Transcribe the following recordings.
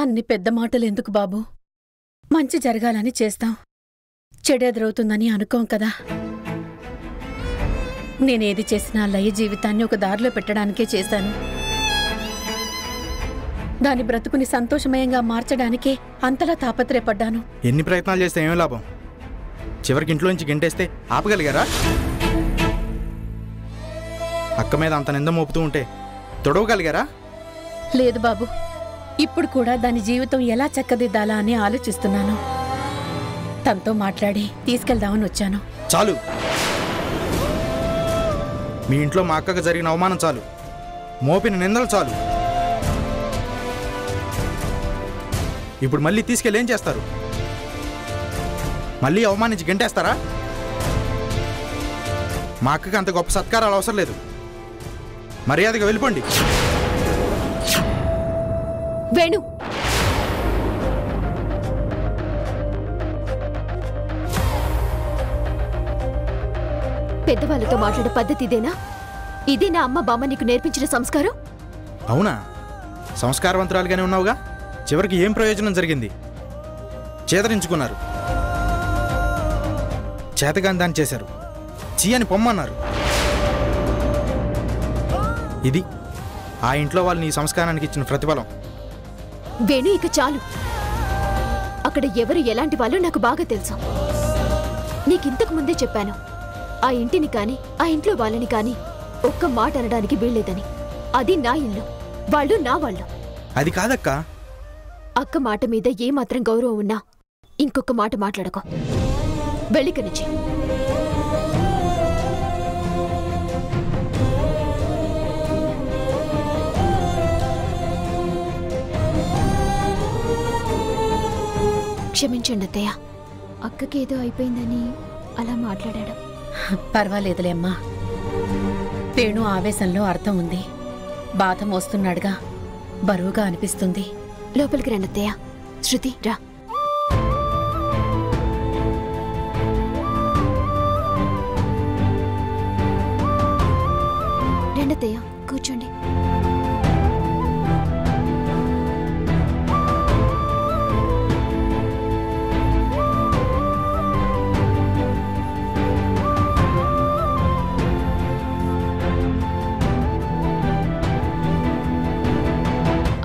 అన్ని పెద్ద మాటలెందుకు బాబు? మంచి జరగాలని చేస్తాం, చెడెదురవుతుందని అనుకోం కదా. నేనేది చేసినా లయ జీవితాన్ని ఒక దారిలో పెట్టడానికే చేశాను. దాని బ్రతుకుని సంతోషమయంగా మార్చడానికే అంతలా తాపత్రయపడ్డాను. ఎన్ని ప్రయత్నాలు చేస్తే ఏం లాభం? చివరికి ఇంట్లోంచి గెంటేస్తే ఆపగలిగారా? అక్క మీద అంత నింద మోపుతూ ఉంటే తొడవగలిగారా? లేదు బాబు, ఇప్పుడు కూడా దాని జీవితం ఎలా చక్కదిద్దాలా అని ఆలోచిస్తున్నాను. తనతో మాట్లాడి తీసుకెళ్దామని వచ్చాను. చాలు, మీ ఇంట్లో మా అక్కకు జరిగిన అవమానం చాలు, మోపిన నిందలు చాలు. ఇప్పుడు మళ్ళీ తీసుకెళ్ళి ఏం చేస్తారు? మళ్ళీ అవమానించి గంటేస్తారా? మా అక్కకి అంత గొప్ప సత్కారాలు అవసరం లేదు, మర్యాదగా వెళ్ళిపోండి. వేణు, పెద్దవాళ్ళతో మాట్లాడే పద్ధతి ఇదేనా? ఇదే నా అమ్మ బామ్మ నీకు నేర్పించిన సంస్కారం? అవునా? సంస్కారవంతురాలుగానే ఉన్నావుగా. చివరికి ఏం ప్రయోజనం జరిగింది? చేదరించుకున్నారు, చేతగాని దాన్ని చేశారు, చీయని పొమ్మన్నారు. ఇది ఆ ఇంట్లో వాళ్ళు నీ సంస్కారానికి ఇచ్చిన ప్రతిఫలం. వేణు, ఇక చాలు. అక్కడ ఎవరు ఎలాంటి వాళ్ళు నాకు బాగా తెలుసు. నీకింతకు ముందే చెప్పాను, ఆ ఇంటిని కాని ఆ ఇంట్లో వాళ్ళని కాని ఒక్క మాట అనడానికి వీల్లేదని. అది నా ఇల్లు, వాళ్ళు నా వాళ్ళు. అది కాదక్కా. అక్క మాట మీద ఏమాత్రం గౌరవం ఉన్నా ఇంకొక మాట మాట్లాడకో. వెళ్ళిక నుంచి. క్షమించండి అత్తయ్య, అక్కకేదో అయిపోయిందని అలా మాట్లాడాడు. పర్వాలేదులే అమ్మా. వేణు ఆవేశంలో అర్థం ఉంది. బాధ మోస్తున్నాడుగా, బరువుగా అనిపిస్తుంది. లోపలికి రండి అత్తయ్య. శృతి రా. రెండత్తయ్య, కూర్చోండి.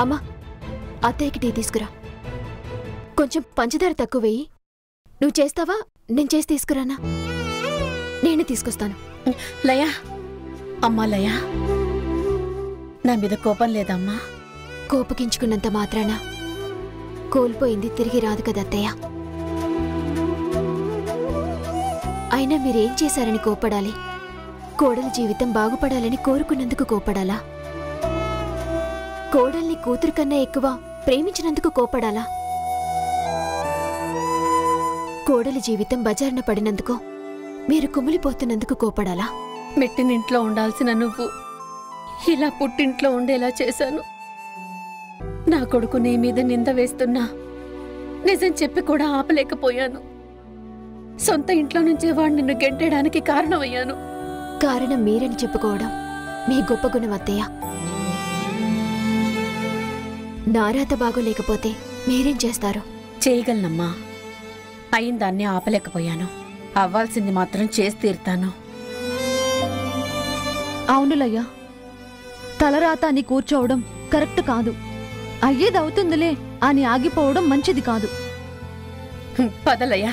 అమ్మా, అత్తయ్యకి టీ తీసుకురా. కొంచెం పంచదార తక్కువ వేయి. నువ్వు చేస్తావా, నేను చేసి తీసుకురానా? నేను తీసుకొస్తాను. లయా, అమ్మా లయా, నా మీద కోపం లేదమ్మా? కోపగించుకున్నంత మాత్రాన కోల్పోయింది తిరిగి రాదు కదా అత్తయ్య. అయినా మీరేం చేశారని కోపడాలి? కోడలి జీవితం బాగుపడాలని కోరుకున్నందుకు కోపడాలా? కోడల్ని కూతురు కన్నా ఎక్కువ ప్రేమించినందుకు కోపడాలా? కోడలి జీవితం బజారున పడినందుకు, మీరు కుమిలిపోతున్నందుకు కోపడాలా? మెట్టినింట్లో ఉండాల్సిన నువ్వు ఇలా పుట్టింట్లో ఉండేలా చేశాను. నా కొడుకు నీ మీద నింద వేస్తున్నా నిజం చెప్పి కూడా ఆపలేకపోయాను. సొంత ఇంట్లో నుంచే వాడు నిన్ను గెంటేయడానికి కారణమయ్యాను. కారణం మీరని చెప్పుకోవడం మీ గొప్ప గుణం అత్తయ్య. నారాత బాగోలేకపోతే మీరేం చేస్తారు? చేయగలనమ్మా. అయిందాన్ని ఆపలేకపోయాను. అవ్వాల్సింది మాత్రం చేసి తీరుతాను. అవునులయ్యా, తలరాత అని కూర్చోవడం కరెక్ట్ కాదు. అయ్యేదవుతుందిలే అని ఆగిపోవడం మంచిది కాదు. పదలయ్యా,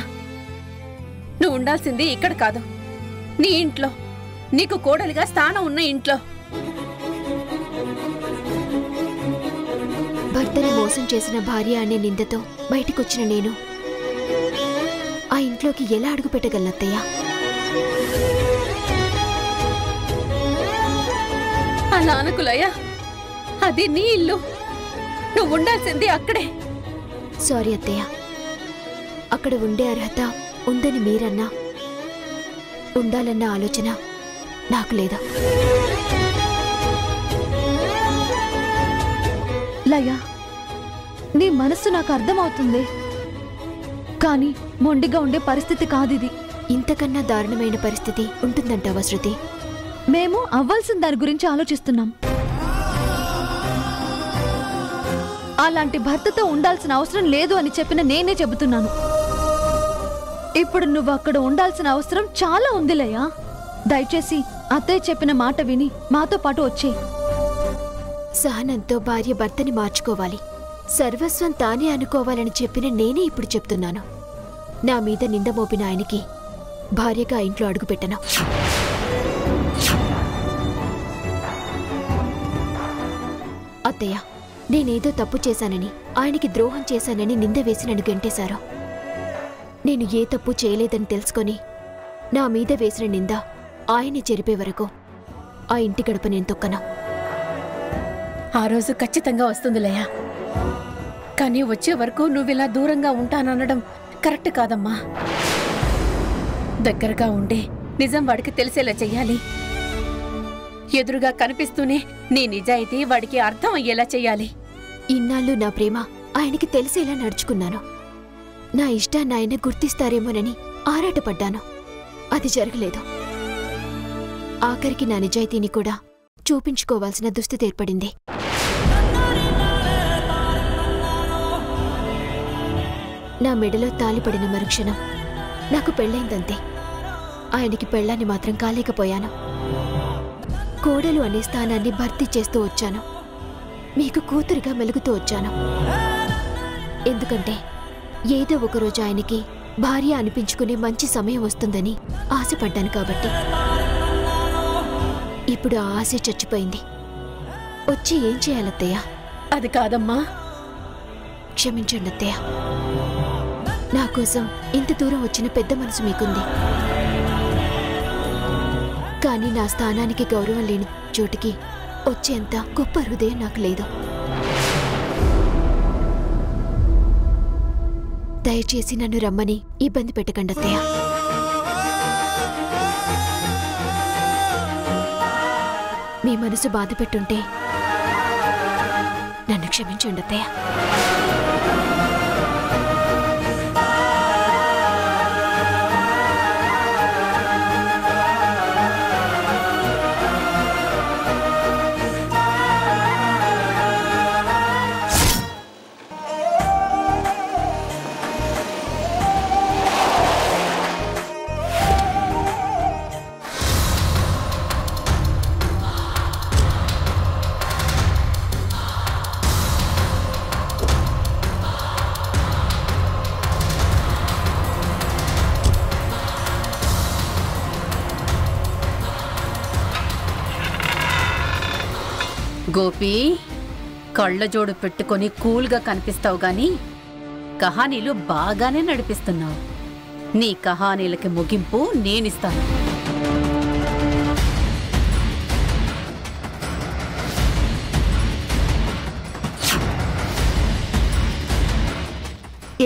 నువ్వు ఉండాల్సింది ఇక్కడ కాదు, నీ ఇంట్లో, నీకు కోడలిగా స్థానం ఉన్న ఇంట్లో. భర్తని మోసం చేసిన భార్య అనే నిందతో బయటికొచ్చిన నేను ఆ ఇంట్లోకి ఎలా అడుగు పెట్టగలనత్తయ్యా? అలా అనుకులయ్యా, అది నీ ఇల్లు, నువ్వు ఉండాల్సింది అక్కడే. సారీ అత్తయ్య, అక్కడ ఉండే అర్హత ఉందని మీరన్నా, ఉండాలన్న ఆలోచన నాకు లేదా? లయ, నీ మనస్సు నాకు అర్థమవుతుంది, కానీ మొండిగా ఉండే పరిస్థితి కాదిది. ఇంతకన్నా దారుణమైన పరిస్థితి ఉంటుందంటావా శృతి? మేము అవ్వాల్సిన దాని గురించి ఆలోచిస్తున్నాం. అలాంటి భర్తతో ఉండాల్సిన అవసరం లేదు అని చెప్పిన నేనే చెబుతున్నాను. ఇప్పుడు నువ్వు అక్కడ ఉండాల్సిన అవసరం చాలా ఉందిలేయా. దయచేసి అత్తయ్య చెప్పిన మాట విని మాతో పాటు వచ్చేయ్. సహనంతో భార్య భర్తని మార్చుకోవాలి, సర్వస్వం తానే అనుకోవాలని చెప్పిన నేనే ఇప్పుడు చెప్తున్నాను. నా మీద నింద మోపిన ఆయనకి భార్యగా ఇంట్లో అడుగుపెట్టను. అత్తయ్య, నేనేదో తప్పు చేశానని, ఆయనకి ద్రోహం చేశానని నింద వేసి నన్ను గెంటేశారు. నేను ఏ తప్పు చేయలేదని తెలుసుకొని నా మీద వేసిన నింద ఆయన్ని చెరిపే వరకు ఆ ఇంటి గడప నేను తొక్కను. ఆ రోజు ఖచ్చితంగా వస్తుందిలేయా, కానీ వచ్చే వరకు నువ్విలా దూరంగా ఉంటాననడం కరెక్ట్ కాదమ్మా. దగ్గరగా ఉండే నిజం వాడికి తెలిసేలా చెయ్యాలి. ఎదురుగా కనిపిస్తూనే నీ నిజాయితీ వాడికి అర్థం అయ్యేలా చెయ్యాలి. ఇన్నాళ్ళు నా ప్రేమ ఆయనకి తెలిసేలా నడుచుకున్నాను. నా ఇష్టాన్ని ఆయన గుర్తిస్తారేమోనని ఆరాటపడ్డాను. అది జరగలేదు. ఆఖరికి నా నిజాయితీని కూడా చూపించుకోవాల్సిన దుస్థితి ఏర్పడింది. నా మెడలో తాలిపడిన మరుక్షణం నాకు పెళ్ళైందంతే. ఆయనకి పెళ్ళాన్ని మాత్రం కాలేకపోయాను. కోడలు అనే స్థానాన్ని భర్తీ చేస్తూ వచ్చాను. మీకు కూతురుగా మెలుగుతూ వచ్చాను. ఎందుకంటే ఏదో ఒకరోజు ఆయనకి భార్య అనిపించుకునే మంచి సమయం వస్తుందని ఆశపడ్డాను కాబట్టి. ఇప్పుడు ఆ ఆశ చచ్చిపోయింది. వచ్చి ఏం చేయాలత్తయ్య? అది కాదమ్మా. క్షమించండి అత్తయ్య. నా కోసం ఇంత దూరం వచ్చిన పెద్ద మనసు మీకుంది, కానీ నా స్థానానికి గౌరవం లేని చోటికి వచ్చేంత గొప్ప హృదయం నాకు లేదు. దయచేసి నన్ను రమ్మని ఇబ్బంది పెట్టకండి అత్తయ్య. మీ మనసు బాధ పెట్టుంటే నన్ను క్షమించండి అత్తయ్య. గోపి, కళ్ళజోడు పెట్టుకొని కూల్గా కనిపిస్తావు గాని కహానీలు బాగానే నడిపిస్తున్నావు. నీ కహానీలకి ముగింపు నేనిస్తాను.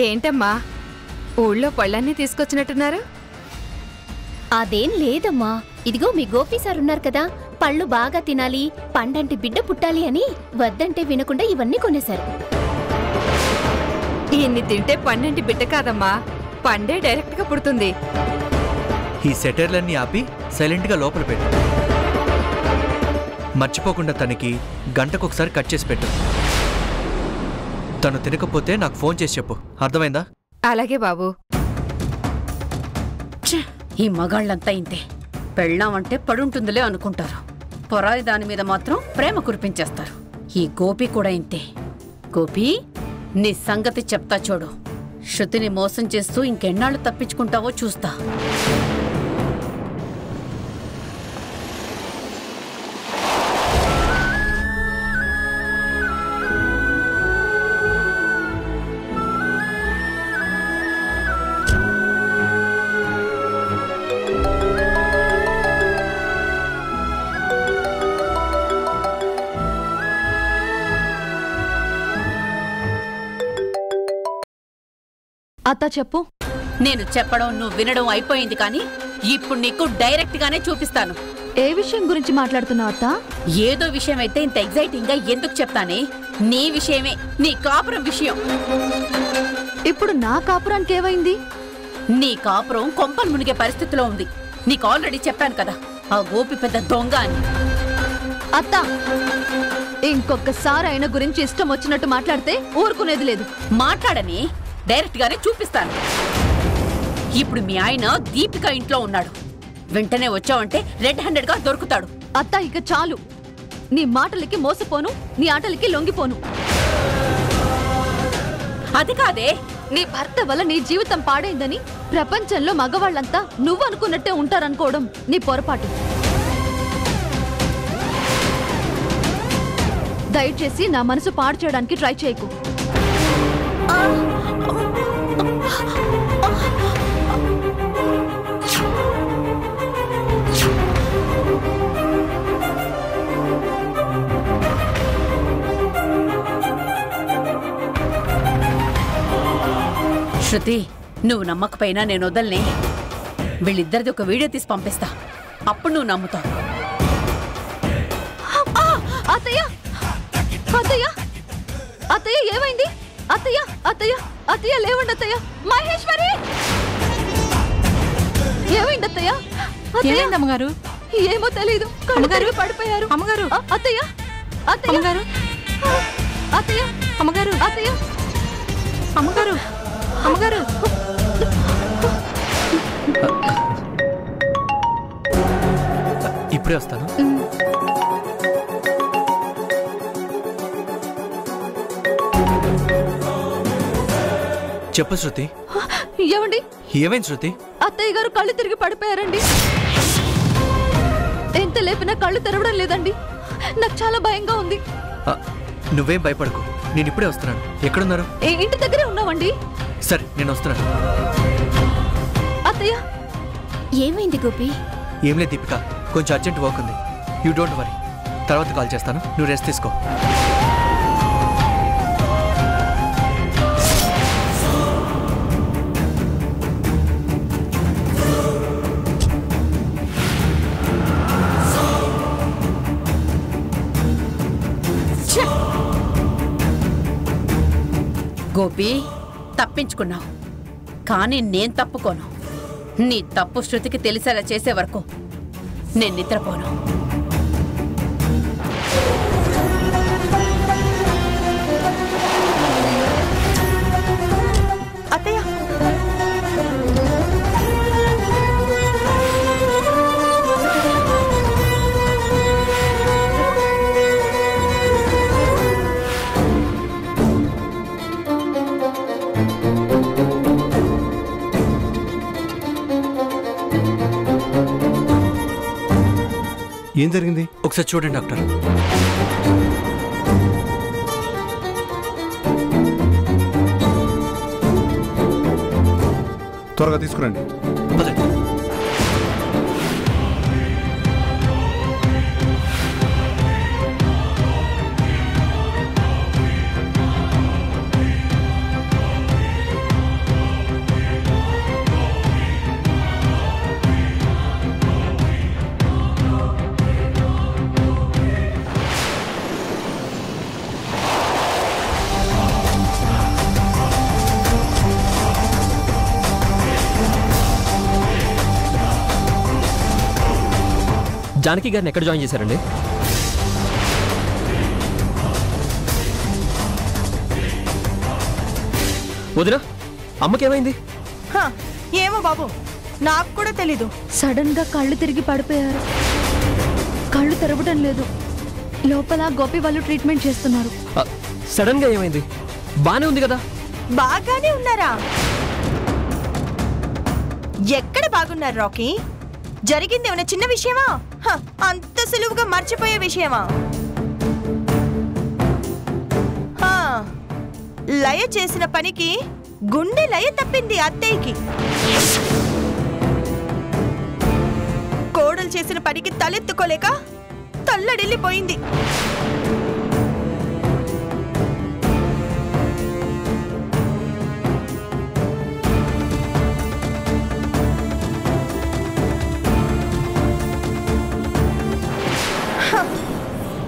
ఏంటమ్మా, ఊళ్ళో పళ్ళన్నీ తీసుకొచ్చినట్టున్నారు? అదేం లేదమ్మా. ఇదిగో మీ గోపి సార్ ఉన్నారు కదా, పళ్ళు బాగా తినాలి, పండంటి బిడ్డ పుట్టాలి అని వద్దంటే వినకుండా ఇవన్నీ కొనేశారు. ఇన్ని తింటే పండంటి బిడ్డ కాదమ్మా, పండే డైరెక్ట్ గా పుడుతుంది. ఈ సెటర్లన్నీ ఆపి సైలెంట్గా లోపల పెట్టు. మర్చిపోకుండా తనకి గంటకొకసారి కట్ చేసి పెట్టు. తను తినకపోతే నాకు ఫోన్ చేసి చెప్పు, అర్థమైందా? అలాగే బాబు. ఈ మగాళ్ళంతా ఇంతే. పెళ్ళామంటే పడుంటుందిలే అనుకుంటారు, పొరాయి దాని మీద మాత్రం ప్రేమ కురిపించేస్తారు. ఈ గోపి కూడా ఇంతే. గోపి, నీ సంగతి చెప్తా చూడు. శృతిని మోసం చేస్తూ ఇంకెన్నాళ్ళు తప్పించుకుంటావో చూస్తా. అత్త చెప్పు. నేను చెప్పడం నువ్వు వినడం అయిపోయింది, కానీ ఇప్పుడు నీకు డైరెక్ట్ గానే చూపిస్తాను. ఏ విషయం గురించి మాట్లాడుతున్నావు అత్త? ఏదో విషయం అయితే ఇంత ఎగ్జైటింగ్ గా ఎందుకు చెప్తానే? నీ విషయమే, నీ కాపురం విషయం. ఇప్పుడు నా కాపురానికి ఏమైంది? నీ కాపురం కొంపలు మునిగే పరిస్థితిలో ఉంది. నీకు ఆల్రెడీ చెప్పాను కదా, ఆ గోపి పెద్ద దొంగ అని. అత్త, ఇంకొకసారి ఆయన గురించి ఇష్టం వచ్చినట్టు మాట్లాడితే ఊరుకునేది లేదు. మాట్లాడని డైరెక్ట్ గానే చూపిస్తాను. ఇప్పుడు మీ ఆయన దీపిక ఇంట్లో ఉన్నాడు. వెంటనే వచ్చావంటే రెడ్ హ్యాండెడ్ గా దొరుకుతాడు. అత్త, ఇక చాలు. నీ మాటలకి మోసపోను, నీ ఆటలకి లొంగిపోను. అది కాదే, నీ భర్త వల్ల నీ జీవితం పాడైందని ప్రపంచంలో మగవాళ్ళంతా నువ్వు అనుకున్నట్టే ఉంటారనుకోవడం నీ పొరపాటు. దయచేసి నా మనసు పాడు చేయడానికి ట్రై చేయకు. శృతి, నువ్వు నమ్మకపోయినా నేను వదలనే. వీళ్ళిద్దరిది ఒక వీడియో తీసి పంపిస్తా, అప్పుడు నువ్వు నమ్ముతావు. అత్తయ్య, అత్తయ్య, అత్తయ్య, ఏమైంది? అత్తయ్య, అత్తయ్య, అత్తయ్య, లేవండి అత్తయ్య. మహేశ్వరి, ఏమైంది అత్తయ్య? అమ్మగారు, ఏమో తెలీదు, కళ్ళు తిరిగి పడిపోయారు. అమ్మగారు, అత్తయ్య, అత్తయ్య, అత్తయ్య, అమ్మగారు, అత్తయ్య, అమ్మగారు, అమ్మగారు. ఇప్పుడే వస్తాను. చెప్పు శృతి. ఏమండి? ఏమైంది శృతి? అత్తయ్య గారు కళ్ళు తిరిగి పడిపోయారండి. ఎంత లేపినా కళ్ళు తెరవడం లేదండి. నాకు చాలా భయంగా ఉంది. నువ్వేం భయపడకు, నేను ఇప్పుడే వస్తున్నాను. ఎక్కడున్నారు? ఇంటి దగ్గరే ఉన్నామండి. సరే, నేను వస్తున్నాను. అత్తయ్య, ఏమైంది గోపి? ఏం లేదు దీపిక, కొంచెం అర్జెంట్ వర్క్ ఉంది. యూ డోంట్ వరీ, తర్వాత కాల్ చేస్తాను. నువ్వు రెస్ట్ తీసుకో. గోపి, తప్పించుకున్నావు, కానీ నేను తప్పుకోను. నీ తప్పు శృతికి తెలిసేలా చేసే వరకు నేను నిద్రపోను. అత్తయ్య, ఏం జరిగింది? ఒకసారి చూడండి డాక్టర్. త్వరగా తీసుకురండి. పదండి. జానకి గారిని ఎక్కడ జాయిన్ చేశారండి? వదినా, అమ్మకేమైంది? ఏమో బాబు, నాకు కూడా తెలీదు. సడన్ గా కళ్ళు తిరిగి పడిపోయారు. కళ్ళు తెరవడం లేదు. లోపల గోపి వాళ్ళు ట్రీట్మెంట్ చేస్తున్నారు. సడన్ గా ఏమైంది? బానే ఉంది కదా? బాగానే ఉన్నారా? ఎక్కడ బాగున్నారు రాకీ? జరిగింది ఏమైనా చిన్న విషయమా? అంత సులువుగా మర్చిపోయే విషయమా? లయ చేసిన పనికి గుండె లయ తప్పింది అత్తయ్యకి. కోడలు చేసిన పనికి తలెత్తుకోలేక తల్లడిల్లిపోయింది.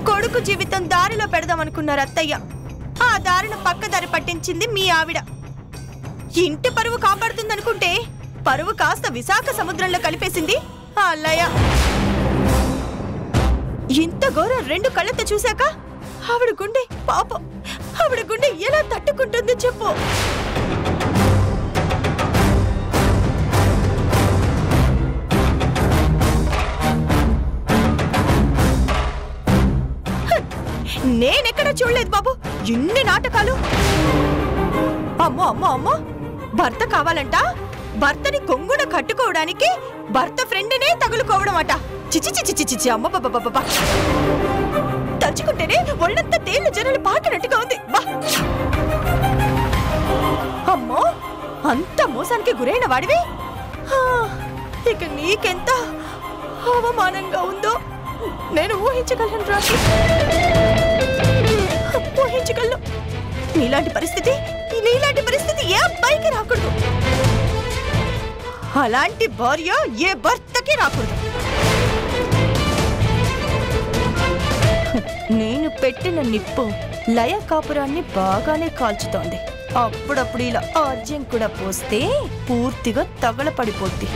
కొడుకు జీవితం దారిలో పెడదామనుకున్నారు అత్తయ్య. ఆ దారిన పక్కదారి పట్టించింది మీ ఆవిడ. ఇంటి పరువు కాపాడుతుందనుకుంటే పరువు కాస్త విశాఖ సముద్రంలో కలిపేసింది ఆ లయ. ఇంత ఘోరం 2 కళ్ళతో చూశాక ఆవిడ గుండె పాపం ఆవిడ గుండె ఎలా తట్టుకుంటుంది చెప్పు. నేనెక్కడ చూడలేదు బాబు ఇన్ని నాటకాలు. అమ్మో అమ్మో అమ్మో, భర్త కావాలంట, భర్తని కొంగున కట్టుకోవడానికి భర్త ఫ్రెండ్నే తగులుకోవడం అట. చిచి చిచి చిచి చి అమ్మ బాబా, తలుచుకుంటేనే ఒళ్ళంతా తేళ్లు జనాలు పాకినట్టుగా ఉంది. అమ్మో, అంత మోసానికి గురైన వాడివి. ఇక నీకెంత అవమానంగా ఉందో నేను ఊహించగలను రాజు, ఊహించగలను. నీలాంటి పరిస్థితి ఏ అబ్బాయికి రాకూడదు, అలాంటి భార్య ఏ భర్తకి రాకూడదు. నేను పెట్టిన నిప్పు లయ కాపురాన్ని బాగానే కాల్చుతోంది. అప్పుడప్పుడు ఇలా ఆజ్యం కూడా పోస్తే పూర్తిగా తగలపడిపోద్ది.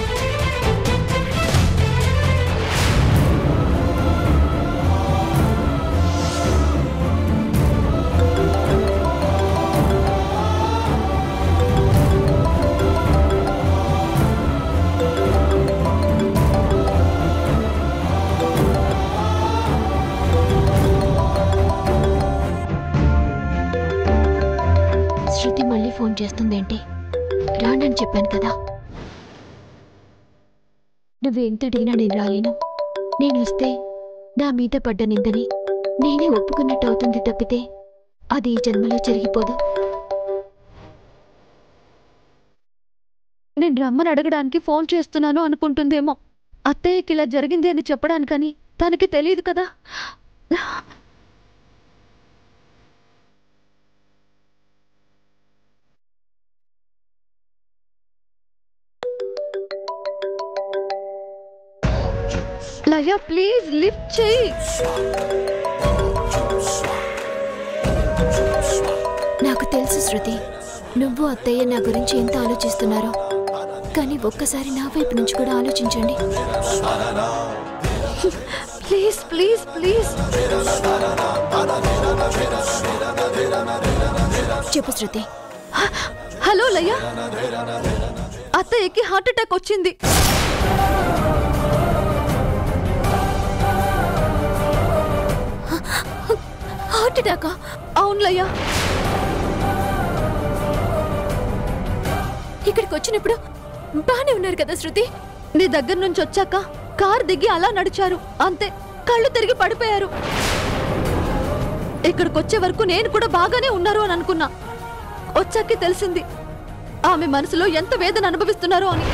శృతి మళ్ళీ ఫోన్ చేస్తుందేంటి? రానని చెప్పాను కదా. నువ్వెంత అడిగినా నేను రాలేను. నేను వస్తే నా మీద పడ్డ నిందని నేనే ఒప్పుకున్నట్టు అవుతుంది తప్పితే అది ఈ జన్మలో జరిగిపోదు. నేను రమ్మని అడగడానికి ఫోన్ చేస్తున్నాను అనుకుంటుందేమో. అత్తయ్యకి ఇలా జరిగింది అని చెప్పడానికని తనకి తెలియదు కదా. లయ ప్లీజ్ లిఫ్ట్ చేయి. నాకు తెలుసు శృతి, నువ్వు అత్తయ్య నా గురించి ఎంత ఆలోచిస్తున్నారో. కానీ ఒక్కసారి నా వైపు నుంచి కూడా ఆలోచించండి. Please please please. చెప్పు శృతి. హలో లయ, అత్తయ్యకి హార్ట్ అటాక్ వచ్చింది. హార్ట్ అటాకా? అవును లయ. ఇక్కడికి వచ్చినప్పుడు బానే ఉన్నారు కదా శృతి? నీ దగ్గర నుంచి వచ్చాక కార్ దిగి అలా నడిచారు, అంతే. కళ్ళు తిరిగి పడిపోయారు. ఇక్కడికి వచ్చే వరకు నేను కూడా బాగానే ఉన్నారు అని అనుకున్నా. వచ్చాకే తెలిసింది ఆమె మనసులో ఎంత వేదన అనుభవిస్తున్నారో అని.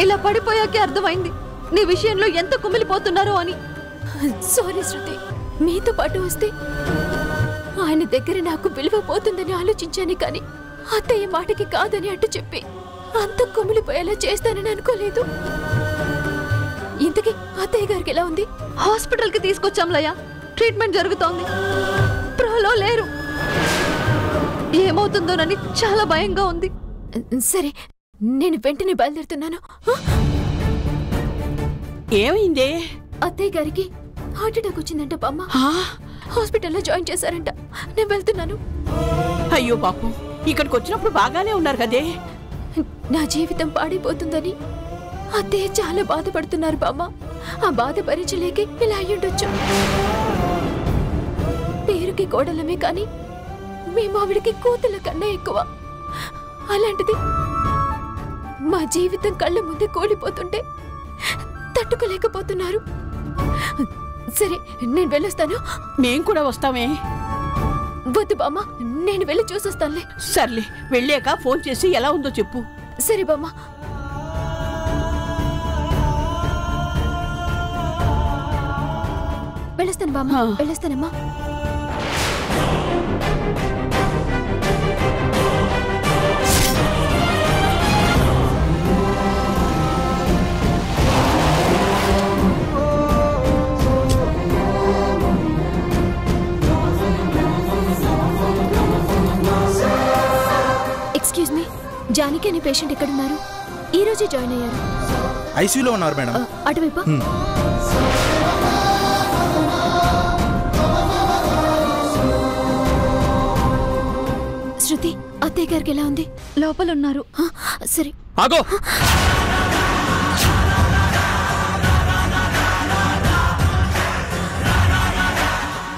ఇలా పడిపోయాకే అర్థమైంది నీ విషయంలో ఎంత కుమిలిపోతున్నారో అని. సారీ శృతి, మీతో పాటు వస్తే ఆయన దగ్గర నాకు విలువ పోతుందని ఆలోచించాను, కానీ అత్తయ్య మాటకి కాదని అట్టు చెప్పి అంత కుమిలిపోయేలా చేస్తానని అనుకోలేదు. ఇంతకీ అత్తయ్య గారికి ఎలా ఉంది? హాస్పిటల్ కి తీసుకొచ్చాం లయ, ట్రీట్మెంట్ జరుగుతోంది. ప్రోలో లేరు. ఏమవుతుందోనని చాలా భయంగా ఉంది. సరే, నేను వెంటనే బయలుదేరుతున్నాను. ఏమైంది? అత్తయ్య గారికి హార్ట్ అటాక్ వచ్చిందంట బామ్మ. హాస్పిటల్లో జాయిన్ చేశారంట. నేను వెళ్తున్నాను. అయ్యో పాపం, ఇక్కడికి వచ్చినప్పుడు బాగానే ఉన్నారు కదే. నా జీవితం పాడైపోతుందని అత్తయ్య చాలా బాధపడుతున్నారు బామ్మ. ఆ బాధ భరించలేకే ఇలా అయ్యుండొచ్చు. పేరుకి కోడలమే కానీ మేము ఆవిడికి కూతుల కన్నా ఎక్కువ. అలాంటిది మా జీవితం కళ్ళ ముందే కూలిపోతుంటే తట్టుకోలేకపోతున్నారు. సరే, నేను వెళ్ళొస్తాను. మేం కూడా వస్తామే. వద్దు బామ్మ, నేను వెళ్ళి చూసొస్తానులే. సర్లే, వెళ్ళాక ఫోన్ చేసి ఎలా ఉందో చెప్పు. సరే బామ్మ. వెళ్ళొస్తాను బామ్మ, వెళ్ళొస్తానమ్మా. ఎక్స్క్యూజ్ మీ, జానకి అనే పేషెంట్ ఎక్కడున్నారు? ఈ రోజే జాయిన్ అయ్యారు. ఐసీయూలో ఉన్నారు మేడం. అటువైపు. శృతి, అత్తయ్య గారికి ఎలా ఉంది? లోపల ఉన్నారు. సరే. ఆగో.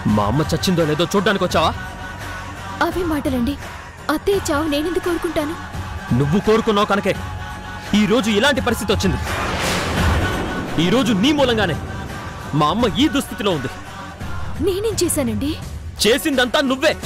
మా అమ్మ చచ్చిందో లేదో చూడ్డానికి వచ్చావా? అవే మాటలండి. అత్తయ్య చావు నేనెందుకు కోరుకుంటాను? నువ్వు కోరుకున్నావు కనుకే ఈ రోజు ఇలాంటి పరిస్థితి వచ్చింది. ఈ రోజు నీ మూలంగానే మా అమ్మ ఈ దుస్థితిలో ఉంది. నేనేం చేశానండి? చేసిందంతా నువ్వే.